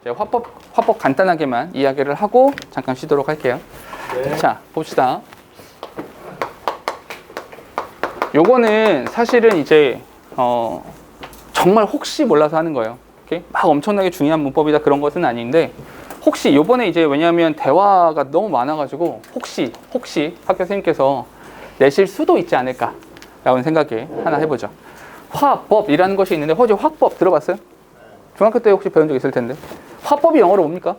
제가 화법 간단하게만 이야기를 하고 잠깐 쉬도록 할게요. 네. 자, 봅시다. 요거는 사실은 이제 정말 혹시 몰라서 하는 거예요. 오케이? 막 엄청나게 중요한 문법이다 그런 것은 아닌데 혹시 요번에 이제 왜냐하면 대화가 너무 많아가지고 혹시 학교 선생님께서 내실 수도 있지 않을까 라는 생각에 하나 해보죠. 화법이라는 것이 있는데 혹시 화법 들어봤어요? 중학교 때 혹시 배운 적 있을 텐데 화법이 영어로 뭡니까?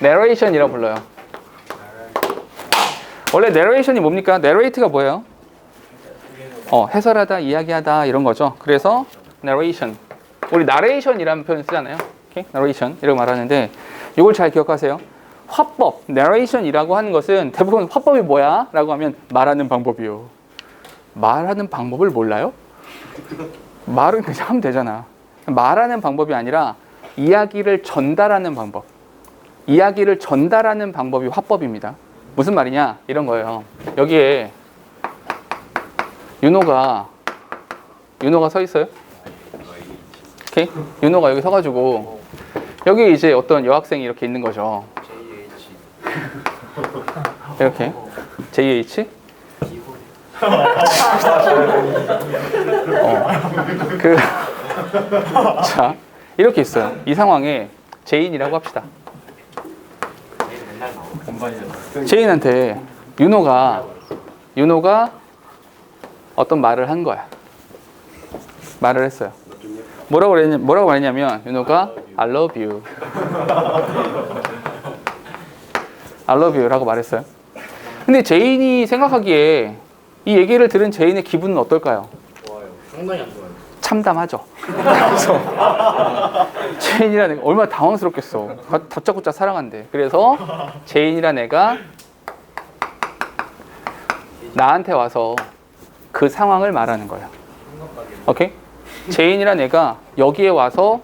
narration이라고 불러요. 원래 narration이 뭡니까? narrate가 뭐예요? 해설하다, 이야기하다 이런 거죠. 그래서 narration. 우리 narration이라는 표현 쓰잖아요. 오케이? narration 이라고 말하는데 이걸 잘 기억하세요. 화법, narration이라고 하는 것은 대부분 화법이 뭐야? 라고 하면 말하는 방법이요. 말하는 방법을 몰라요? 말은 그냥 하면 되잖아. 말하는 방법이 아니라 이야기를 전달하는 방법. 이야기를 전달하는 방법이 화법입니다. 무슨 말이냐? 이런 거예요. 여기에 윤호가 서 있어요? 오케이? 윤호가 여기 서가지고 여기 이제 어떤 여학생이 이렇게 있는 거죠. 이렇게 JH? 자, 이렇게 있어요. 이 상황에 제인이라고 합시다. 제인한테 윤호가 어떤 말을 한 거야. 말을 했어요. 뭐라고 말했냐면 윤호가 I love you. I love you 라고 말했어요. 근데 제인이 생각하기에 이 얘기를 들은 제인의 기분은 어떨까요? 좋아요. 상당히 안 좋아요. 참담하죠. 그래서 제인이라는 애가 얼마나 당황스럽겠어. 다짜고짜 사랑한대. 그래서 제인이라는 애가 나한테 와서 그 상황을 말하는 거예요. 오케이? 제인이라는 애가 여기에 와서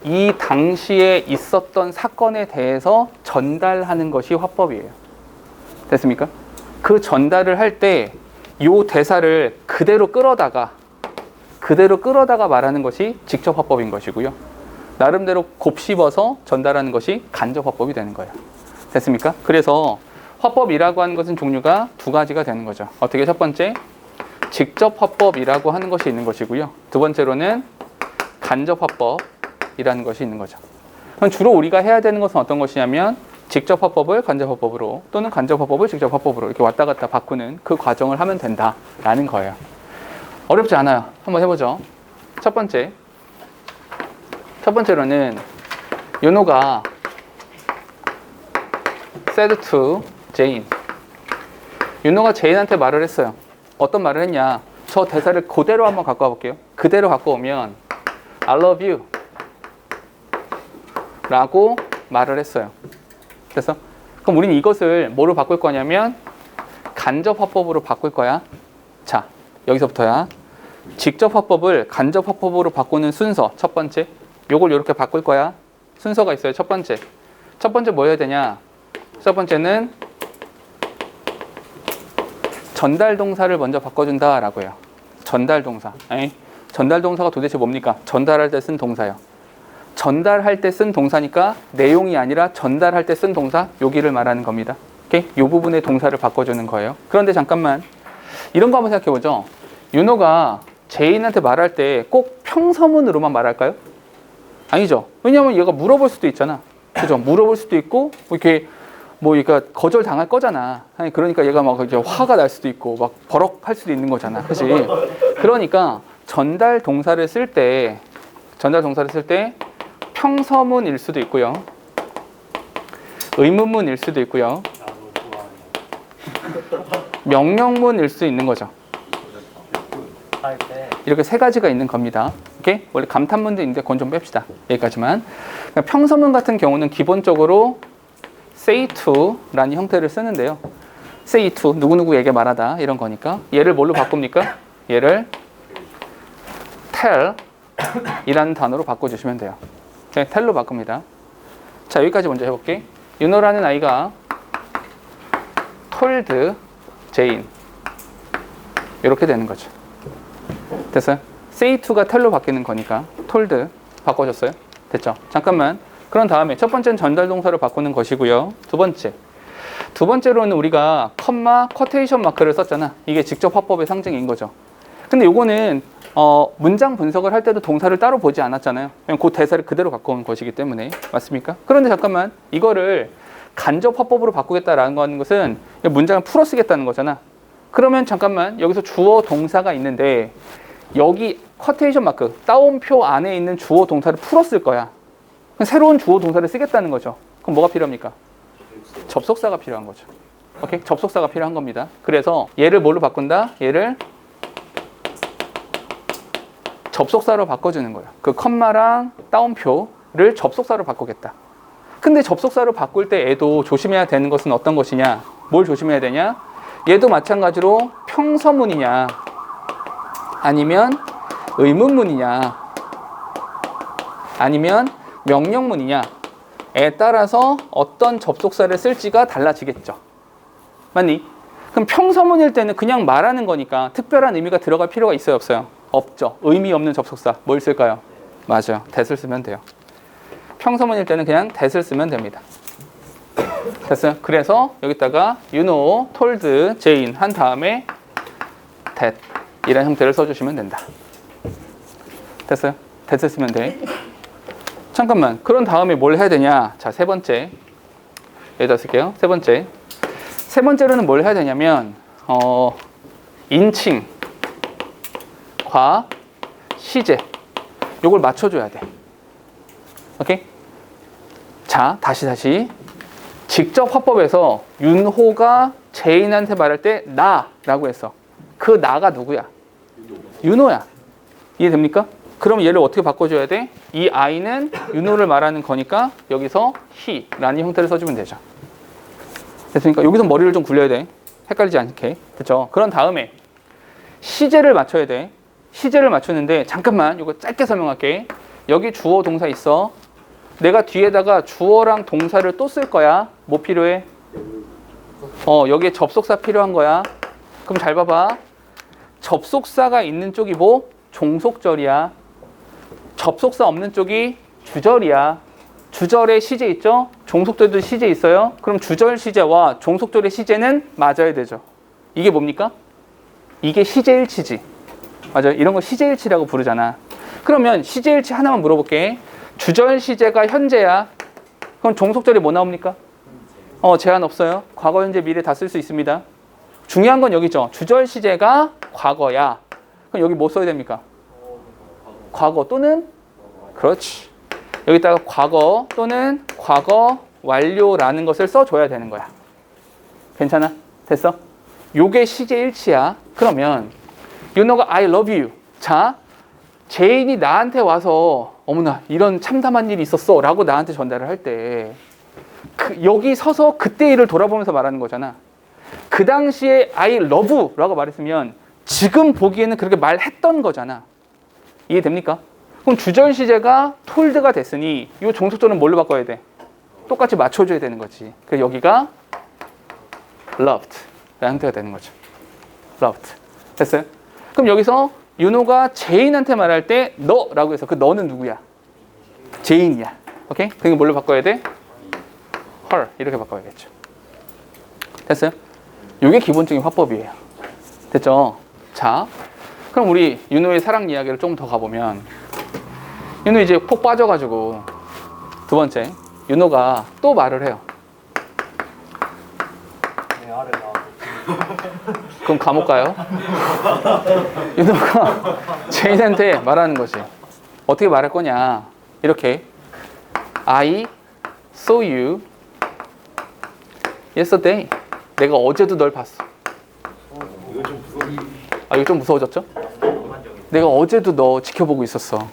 이 당시에 있었던 사건에 대해서 전달하는 것이 화법이에요. 됐습니까? 그 전달을 할 때 이 대사를 그대로 끌어다가 말하는 것이 직접 화법인 것이고요. 나름대로 곱씹어서 전달하는 것이 간접 화법이 되는 거예요. 됐습니까? 그래서 화법이라고 하는 것은 종류가 두 가지가 되는 거죠. 어떻게? 첫 번째, 직접 화법이라고 하는 것이 있는 것이고요. 두 번째로는 간접 화법이라는 것이 있는 거죠. 그럼 주로 우리가 해야 되는 것은 어떤 것이냐면 직접 화법을 간접 화법으로 또는 간접 화법을 직접 화법으로 이렇게 왔다 갔다 바꾸는 그 과정을 하면 된다라는 거예요. 어렵지 않아요. 한번 해보죠. 첫 번째로는 윤호가 said to Jane. 윤호가 제인한테 말을 했어요. 어떤 말을 했냐? 저 대사를 그대로 한번 갖고 와볼게요. 그대로 갖고 오면 I love you 라고 말을 했어요. 그래서 그럼 우리는 이것을 뭐로 바꿀 거냐면 간접 화법으로 바꿀 거야. 자, 여기서부터야. 직접 화법을 간접 화법으로 바꾸는 순서 첫 번째. 요걸 이렇게 바꿀 거야. 순서가 있어요. 첫 번째 뭐 해야 되냐? 첫 번째는 전달 동사를 먼저 바꿔준다라고 해요. 전달 동사. 전달 동사가 도대체 뭡니까? 전달할 때 쓴 동사요. 전달할 때 쓴 동사니까 내용이 아니라 전달할 때 쓴 동사 여기를 말하는 겁니다. 오케이? 이 부분의 동사를 바꿔주는 거예요. 그런데 잠깐만 이런 거 한번 생각해보죠. 윤호가 제인한테 말할 때 꼭 평서문으로만 말할까요? 아니죠. 왜냐하면 얘가 물어볼 수도 있잖아. 그죠? 물어볼 수도 있고 이렇게 그러니까 거절 당할 거잖아. 그러니까 얘가 막 이제 화가 날 수도 있고 막 버럭할 수도 있는 거잖아. 그렇지? 그러니까 전달 동사를 쓸 때 평서문일 수도 있고요. 의문문일 수도 있고요. 명령문일 수 있는 거죠. 이렇게 세 가지가 있는 겁니다. 오케이? 원래 감탄문도 있는데 그건 좀 뺍시다. 여기까지만. 그러니까 평서문 같은 경우는 기본적으로 say to 라는 형태를 쓰는데요. say to, 누구누구에게 말하다 이런 거니까 얘를 뭘로 바꿉니까? 얘를 tell 이라는 단어로 바꿔주시면 돼요. 네, tell로 바꿉니다. 자, 여기까지 먼저 해볼게. 윤호라는 아이가 told Jane 이렇게 되는 거죠. 됐어요? say to가 tell로 바뀌는 거니까 told 바꿔줬어요. 됐죠? 잠깐만. 그런 다음에 첫 번째는 전달 동사로 바꾸는 것이고요. 두 번째로는 우리가 컴마 쿼테이션 마크를 썼잖아. 이게 직접 화법의 상징인 거죠. 근데 요거는 문장 분석을 할 때도 동사를 따로 보지 않았잖아요. 그냥 그 대사를 그대로 갖고 온 것이기 때문에. 맞습니까? 그런데 잠깐만, 이거를 간접 화법으로 바꾸겠다라는 것은 문장을 풀어 쓰겠다는 거잖아. 그러면 잠깐만, 여기서 주어 동사가 있는데 여기 쿼테이션 마크 따옴표 안에 있는 주어 동사를 풀어 쓸 거야. 그럼 새로운 주어 동사를 쓰겠다는 거죠. 그럼 뭐가 필요합니까? 접속사가 필요한 거죠. 오케이? 접속사가 필요한 겁니다. 그래서 얘를 뭘로 바꾼다? 얘를 접속사로 바꿔주는 거예요. 그 컴마랑 따옴표를 접속사로 바꾸겠다. 근데 접속사로 바꿀 때 얘도 조심해야 되는 것은 어떤 것이냐? 뭘 조심해야 되냐? 얘도 마찬가지로 평서문이냐 아니면 의문문이냐 아니면 명령문이냐에 따라서 어떤 접속사를 쓸지가 달라지겠죠. 맞니? 그럼 평서문일 때는 그냥 말하는 거니까 특별한 의미가 들어갈 필요가 있어요, 없어요? 없죠. 의미 없는 접속사 뭘 쓸까요? 맞아요. that을 쓰면 돼요. 평서문일 때는 그냥 that을 쓰면 됩니다. 됐어요? 그래서 여기다가 you know, told, Jane 한 다음에 that 이런 형태를 써주시면 된다. 됐어요? that을 쓰면 돼. 잠깐만, 그런 다음에 뭘 해야 되냐? 자, 세 번째 여기다 쓸게요. 세 번째로는 뭘 해야 되냐면 인칭과 시제 요걸 맞춰줘야 돼. 오케이? 자, 다시 직접 화법에서 윤호가 제인한테 말할 때 나라고 했어. 그 나가 누구야? 윤호야. 이해됩니까? 그럼 얘를 어떻게 바꿔줘야 돼? 이 아이는 윤호를 말하는 거니까 여기서 he라는 형태를 써주면 되죠. 됐습니까? 여기서 머리를 좀 굴려야 돼. 헷갈리지 않게. 됐죠? 그런 다음에 시제를 맞춰야 돼. 시제를 맞추는데 잠깐만 이거 짧게 설명할게. 여기 주어 동사 있어. 내가 뒤에다가 주어랑 동사를 또 쓸 거야. 뭐 필요해? 여기에 접속사 필요한 거야. 그럼 잘 봐봐. 접속사가 있는 쪽이 뭐? 종속절이야. 접속사 없는 쪽이 주절이야. 주절에 시제 있죠? 종속절도 시제 있어요. 그럼 주절 시제와 종속절의 시제는 맞아야 되죠. 이게 뭡니까? 이게 시제일치지. 맞아요. 이런 거 시제일치라고 부르잖아. 그러면 시제일치 하나만 물어볼게. 주절 시제가 현재야. 그럼 종속절이 뭐 나옵니까? 제한 없어요. 과거, 현재, 미래 다 쓸 수 있습니다. 중요한 건 여기죠. 주절 시제가 과거야. 그럼 여기 뭐 써야 됩니까? 과거 또는? 그렇지. 여기다가 과거 또는 과거 완료라는 것을 써줘야 되는 거야. 괜찮아? 됐어? 요게 시제일치야. 그러면 윤호가 I love you. 자, 제인이 나한테 와서 어머나 이런 참담한 일이 있었어 라고 나한테 전달을 할 때 여기 서서 그때 일을 돌아보면서 말하는 거잖아. 그 당시에 I love 라고 말했으면 지금 보기에는 그렇게 말했던 거잖아. 이해됩니까? 그럼 주절 시제가 told가 됐으니 이 종속절은 뭘로 바꿔야 돼? 똑같이 맞춰줘야 되는 거지. 그래서 여기가 loved 라는 형태가 되는 거죠. loved. 됐어요? 그럼 여기서 윤호가 제인한테 말할 때 너라고 해서 그 너는 누구야? 제인이야. 오케이? 그게 뭘로 바꿔야 돼? her 이렇게 바꿔야겠죠. 됐어요? 이게 기본적인 화법이에요. 됐죠? 자, 그럼 우리 윤호의 사랑 이야기를 좀 더 가보면 윤호 이제 폭 빠져가지고 두 번째 윤호가 또 말을 해요. 네, 아래 나와서. 그럼 감옥 가요? 윤호가 제인한테 말하는 거지. 어떻게 말할 거냐? 이렇게 I saw you yesterday. 내가 어제도 널 봤어. 이거 좀 무서워졌죠? 내가 어제도 너 지켜보고 있었어.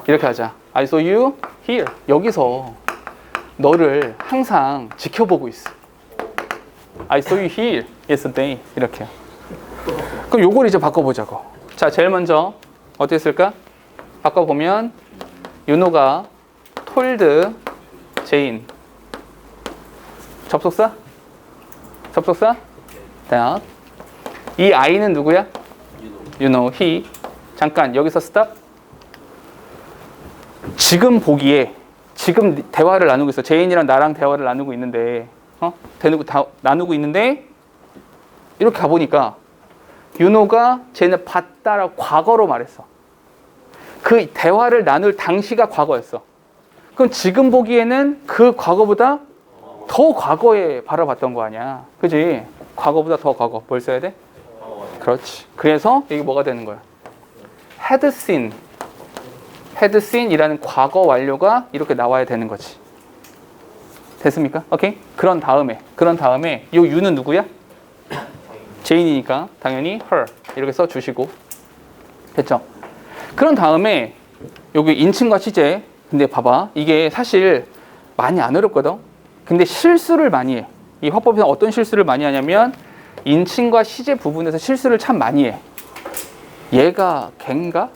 이렇게 하자. I saw you here. 여기서 너를 항상 지켜보고 있어. I saw you here yesterday. 이렇게. 그럼 요걸 이제 바꿔보자고. 자, 제일 먼저 어떻게 쓸까? 바꿔보면 윤호가 told Jane. 접속사? 접속사? that. 이 아이는 누구야? you know, he. 잠깐 여기서 stop. 지금 보기에 지금 대화를 나누고 있어. 제인이랑 나랑 대화를 나누고 있는데 나누고 있는데 이렇게 가보니까 윤호가 쟤는 봤다라고 과거로 말했어. 그 대화를 나눌 당시가 과거였어. 그럼 지금 보기에는 그 과거보다 더 과거에 바라봤던 거 아니야. 그지? 과거보다 더 과거. 뭘 써야 돼? 그렇지. 그래서 이게 뭐가 되는 거야? had seen. had seen이라는 과거 완료가 이렇게 나와야 되는 거지. 됐습니까? 오케이? 그런 다음에 이 you는 누구야? 제인이니까 당연히 her 이렇게 써주시고 됐죠? 그런 다음에 여기 인칭과 시제. 근데 봐봐, 이게 사실 많이 안 어렵거든. 근데 실수를 많이 해. 이 화법에서 어떤 실수를 많이 하냐면 인칭과 시제 부분에서 실수를 참 많이 해. 얘가 걘가?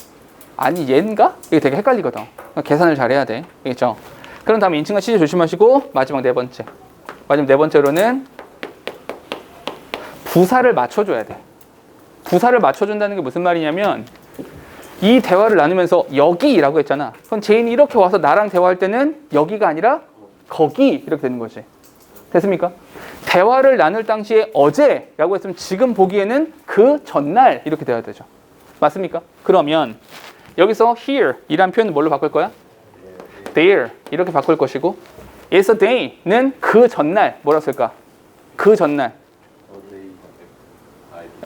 아니 얘인가? 이게 되게 헷갈리거든. 계산을 잘해야 돼. 알겠죠? 그런 다음에 인칭과 시제 조심하시고 마지막 네 번째로는 부사를 맞춰줘야 돼. 부사를 맞춰준다는 게 무슨 말이냐면 이 대화를 나누면서 여기라고 했잖아. 그럼 제인이 이렇게 와서 나랑 대화할 때는 여기가 아니라 거기 이렇게 되는 거지. 됐습니까? 대화를 나눌 당시에 어제라고 했으면 지금 보기에는 그 전날 이렇게 돼야 되죠. 맞습니까? 그러면 여기서 here 이란 표현은 뭘로 바꿀 거야? there 이렇게 바꿀 것이고 yesterday는 그 전날 뭐라 쓸까? 그 전날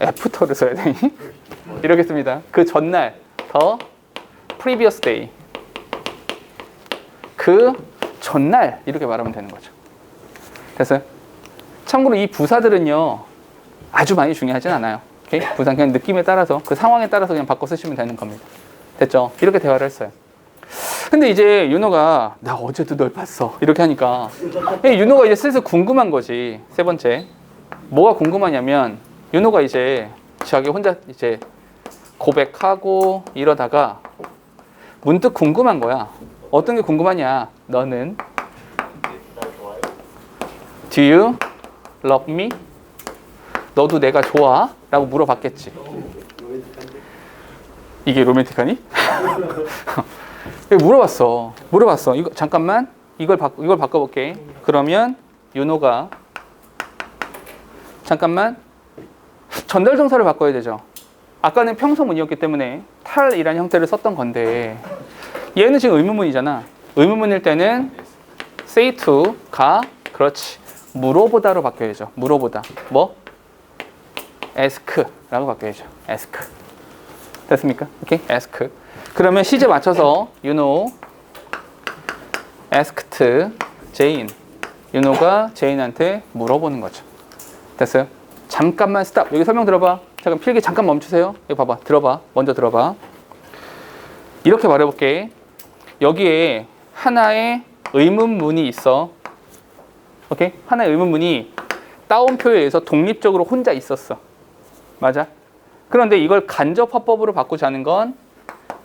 애프터를 써야 되니? 이렇게 씁니다. 그 전날 the previous day 그 전날 이렇게 말하면 되는 거죠. 됐어요? 참고로 이 부사들은요 아주 많이 중요하진 않아요. 오케이? 부사 그냥 느낌에 따라서 그 상황에 따라서 그냥 바꿔 쓰시면 되는 겁니다. 됐죠? 이렇게 대화를 했어요. 근데 이제 윤호가 나 어제도 널 봤어 이렇게 하니까 윤호가 이제 슬슬 궁금한 거지. 세 번째 뭐가 궁금하냐면 윤호가 이제 자기 혼자 이제 고백하고 이러다가 문득 궁금한 거야. 어떤 게 궁금하냐? 너는 Do you love me? 너도 내가 좋아? 라고 물어봤겠지. 이게 로맨틱하니? 물어봤어. 이거 잠깐만 이걸 바꿔볼게. 그러면 윤호가 잠깐만 전달 동사를 바꿔야 되죠. 아까는 평소문이었기 때문에 탈이라는 형태를 썼던 건데 얘는 지금 의문문이잖아. 의문문일 때는 say to가 그렇지 물어보다로 바뀌어야죠. 물어보다 뭐? ask라고 바뀌어야죠. ask 됐습니까? 오케이 ask 그러면 시제 맞춰서 you know asked Jane 윤호가 제인한테 물어보는 거죠. 됐어요? 잠깐만 스탑. 여기 설명 들어봐. 잠깐 필기 잠깐 멈추세요. 여기 봐봐. 들어봐. 먼저 들어봐. 이렇게 말해볼게. 여기에 하나의 의문문이 있어. 오케이? 하나의 의문문이 따옴표에 의해서 독립적으로 혼자 있었어. 맞아? 그런데 이걸 간접 화법으로 바꾸자는 건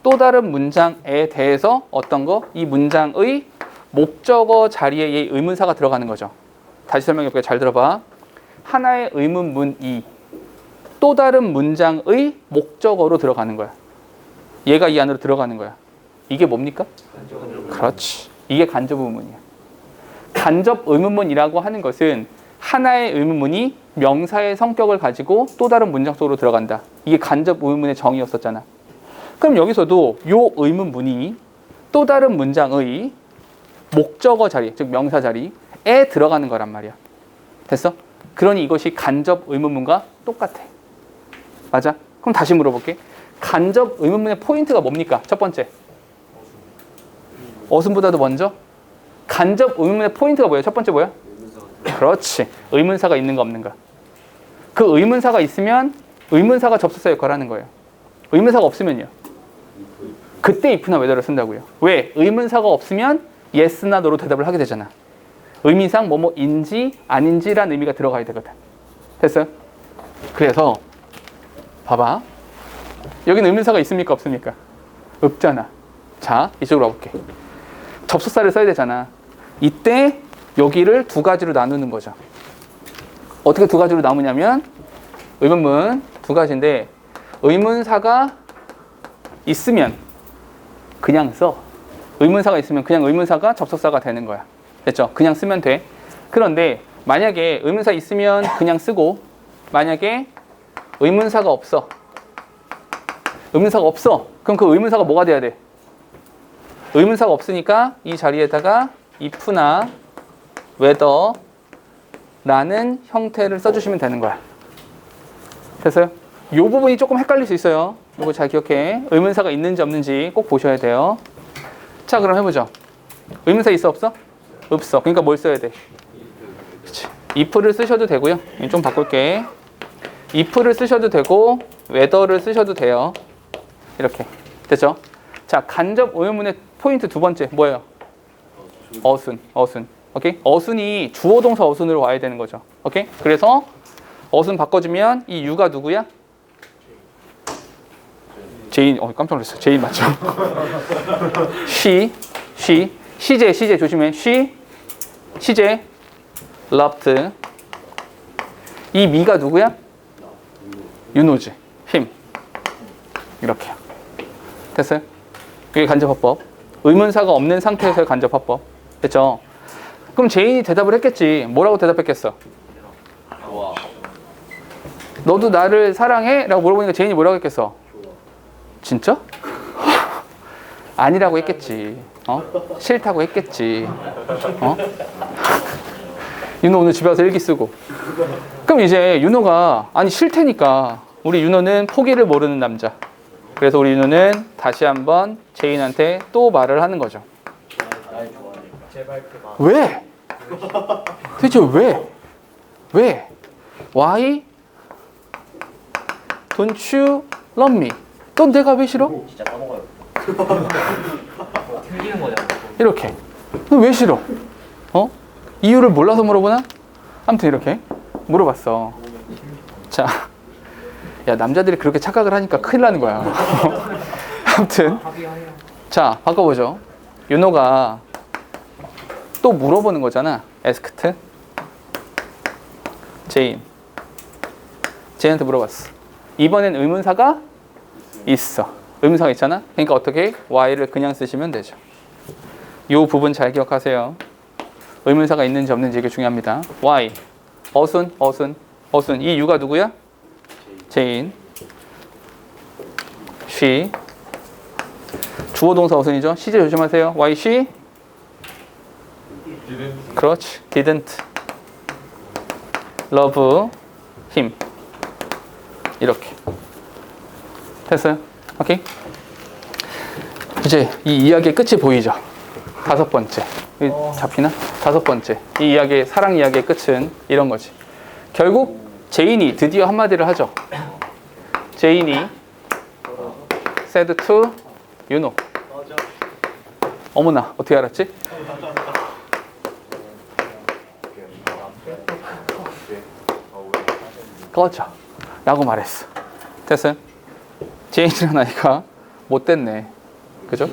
또 다른 문장에 대해서 어떤 거? 이 문장의 목적어 자리에 이 의문사가 들어가는 거죠. 다시 설명해볼게. 잘 들어봐. 하나의 의문문이 또 다른 문장의 목적어로 들어가는 거야. 얘가 이 안으로 들어가는 거야. 이게 뭡니까? 그렇지. 이게 간접 의문문이야. 간접 의문문이라고 하는 것은 하나의 의문문이 명사의 성격을 가지고 또 다른 문장 속으로 들어간다. 이게 간접 의문문의 정의였었잖아. 그럼 여기서도 이 의문문이 또 다른 문장의 목적어 자리, 즉 명사 자리에 들어가는 거란 말이야. 됐어? 그러니 이것이 간접 의문문과 똑같아. 맞아? 그럼 다시 물어볼게. 간접 의문문의 포인트가 뭡니까? 첫 번째. 어순보다도 먼저? 간접 의문문의 포인트가 뭐야? 첫 번째 뭐야? 그렇지. 의문사가 있는가 없는가. 그 의문사가 있으면 의문사가 접속사 역할을 하는 거예요. 의문사가 없으면요. 그때 if나 whether를 쓴다고요. 왜? 의문사가 없으면 yes나 no로 대답을 하게 되잖아. 의미상 뭐뭐인지 아닌지라는 의미가 들어가야 되거든. 됐어요? 그래서 봐봐. 여기는 의문사가 있습니까? 없습니까? 없잖아. 자, 이쪽으로 와볼게. 접속사를 써야 되잖아. 이때 여기를 두 가지로 나누는 거죠. 어떻게 두 가지로 나누냐면 의문문 두 가지인데 의문사가 있으면 그냥 써. 의문사가 있으면 그냥 의문사가 접속사가 되는 거야. 됐죠? 그냥 쓰면 돼. 그런데 만약에 의문사 있으면 그냥 쓰고, 만약에 의문사가 없어. 의문사가 없어. 그럼 그 의문사가 뭐가 돼야 돼? 의문사가 없으니까 이 자리에다가 if나 whether 라는 형태를 써주시면 되는 거야. 됐어요? 이 부분이 조금 헷갈릴 수 있어요. 이거 잘 기억해. 의문사가 있는지 없는지 꼭 보셔야 돼요. 자, 그럼 해보죠. 의문사 있어 없어? 없어. 그러니까 뭘 써야 돼? 그치. if를 쓰셔도 되고요. 좀 바꿀게. if를 쓰셔도 되고 whether를 쓰셔도 돼요. 이렇게. 됐죠? 자, 간접 오형문의 포인트 두 번째 뭐예요? 어순. 오케이? 어순이 주어 동사 어순으로 와야 되는 거죠. 오케이? 그래서 어순 바꿔주면 이 유가 누구야? 제인. 깜짝 놀랐어요. 제인 맞죠? 시제 조심해. 시제 loved. 이 미가 누구야? 윤호지. him. 이렇게요. 됐어요? 이게 간접화법. 의문사가 없는 상태에서의 간접화법. 됐죠? 그럼 제인이 대답을 했겠지. 뭐라고 대답했겠어? 너도 나를 사랑해? 라고 물어보니까 제인이 뭐라고 했겠어? 진짜? 아니라고 했겠지. 싫다고 했겠지. 윤호 오늘 집에 와서 일기 쓰고. 그럼 이제 윤호가 아니 싫다니까. 우리 윤호는 포기를 모르는 남자. 그래서 우리 윤호는 다시 한번 제인한테 또 말을 하는 거죠. 왜? 도대체 왜? 왜? Why don't you love me? 넌 내가 왜 싫어? 진짜 까먹어요. 튕기는 거잖아. 이렇게. 너 왜 싫어? 이유를 몰라서 물어보나? 아무튼 이렇게 물어봤어. 자, 야 남자들이 그렇게 착각을 하니까 큰일 나는 거야. 아무튼 자 바꿔보죠. 윤호가 또 물어보는 거잖아. asked 제인한테 물어봤어. 이번엔 의문사가 있어. 의문사가 있잖아. 그러니까 어떻게? why를 그냥 쓰시면 되죠. 이 부분 잘 기억하세요. 의문사가 있는지 없는지 이게 중요합니다. why 어순 이 유가 누구야? 제인. she 주어 동사 어순이죠. 시제 조심하세요. why she? 그렇지. didn't love him. 이렇게 됐어요? 오케이? 이제 이 이야기의 끝이 보이죠? 다섯 번째. 잡히나? 다섯 번째. 이 이야기의 사랑 이야기의 끝은 이런 거지. 결국 제인이 드디어 한마디를 하죠. 제인이 said to 윤호. 어머나, 어떻게 알았지? 꺼져 라고 말했어. 됐어요? 제인이라는 아이가 못됐네. 그죠?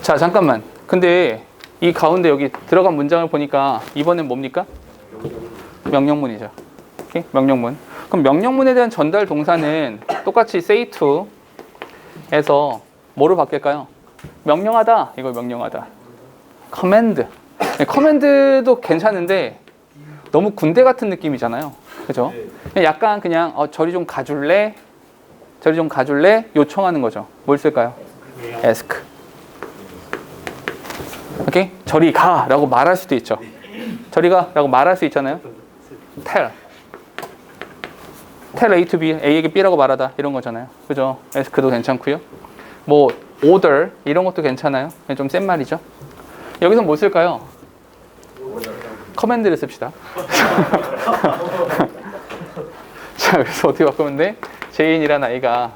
자 잠깐만. 근데 이 가운데 여기 들어간 문장을 보니까 이번엔 뭡니까? 명령문이죠. 오케이? 명령문. 그럼 명령문에 대한 전달 동사는 똑같이 say to 에서 뭐로 바뀔까요? 명령하다. 이걸 명령하다. command. command도 괜찮은데 너무 군대 같은 느낌이잖아요. 그죠? 약간 그냥 저리 좀 가줄래? 저리 좀 가줄래? 요청하는 거죠. 뭘 쓸까요? ask. 오케이? 저리 가 라고 말할 수도 있죠. 저리 가 라고 말할 수 있잖아요. tell A to B, A에게 B라고 말하다 이런 거잖아요. 그죠? ask도 괜찮고요. 뭐 order 이런 것도 괜찮아요. 좀 센 말이죠. 여기서 뭐 쓸까요? 커맨드를 씁시다. 자, 그래서 어떻게 바꾸면 돼? 제인이라는 아이가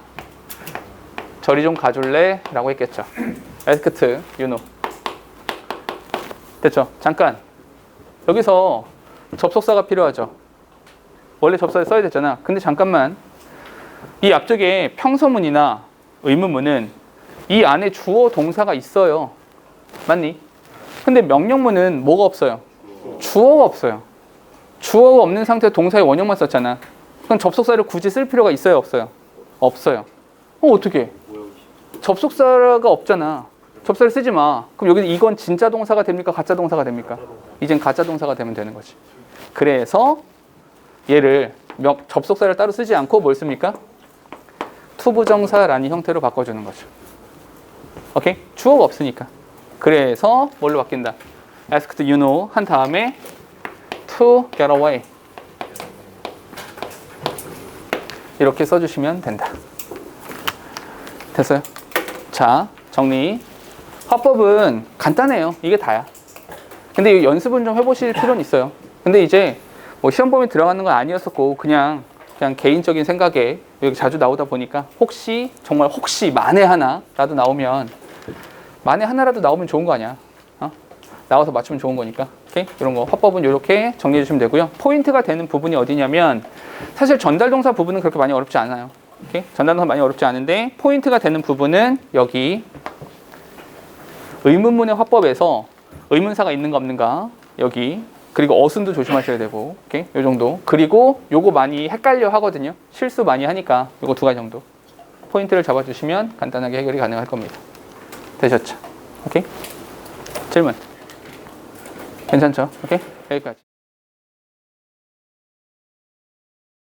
저리 좀 가줄래? 라고 했겠죠. asked, you know. 됐죠? 잠깐. 여기서 접속사가 필요하죠. 원래 접속사 써야 됐잖아. 근데 잠깐만. 이 앞쪽에 평서문이나 의문문은 이 안에 주어 동사가 있어요. 맞니? 근데 명령문은 뭐가 없어요? 주어가 없어요. 주어가 없는 상태에서 동사의 원형만 썼잖아. 그럼 접속사를 굳이 쓸 필요가 있어요, 없어요? 없어요. 어떻게? 접속사가 없잖아. 접속사를 쓰지 마. 그럼 여기는 이건 진짜 동사가 됩니까? 가짜 동사가 됩니까? 이젠 가짜 동사가 되면 되는 거지. 그래서 얘를 접속사를 따로 쓰지 않고 뭘 씁니까? 투부정사라는 형태로 바꿔주는 거죠. 오케이? 주어가 없으니까. 그래서 뭘로 바뀐다? asked you know 한 다음에 to get away 이렇게 써주시면 된다. 됐어요? 자, 정리. 화법은 간단해요. 이게 다야. 근데 이 연습은 좀 해보실 필요는 있어요. 근데 이제 뭐 시험 범위 들어가는 건 아니었었고 그냥 개인적인 생각에 여기 자주 나오다 보니까 혹시 정말 혹시 만에 하나라도 나오면 만에 하나라도 나오면 좋은 거 아니야. 나와서 맞추면 좋은 거니까. 오케이? 이런 거 화법은 이렇게 정리해 주시면 되고요. 포인트가 되는 부분이 어디냐면 사실 전달동사 부분은 그렇게 많이 어렵지 않아요. 오케이? 전달동사 많이 어렵지 않은데 포인트가 되는 부분은 여기 의문문의 화법에서 의문사가 있는가 없는가 여기 그리고 어순도 조심하셔야 되고 오케이? 요 정도. 그리고 요거 많이 헷갈려 하거든요. 실수 많이 하니까 요거 두 가지 정도. 포인트를 잡아주시면 간단하게 해결이 가능할 겁니다. 되셨죠? 오케이? 질문. 괜찮죠? 오케이? 여기까지.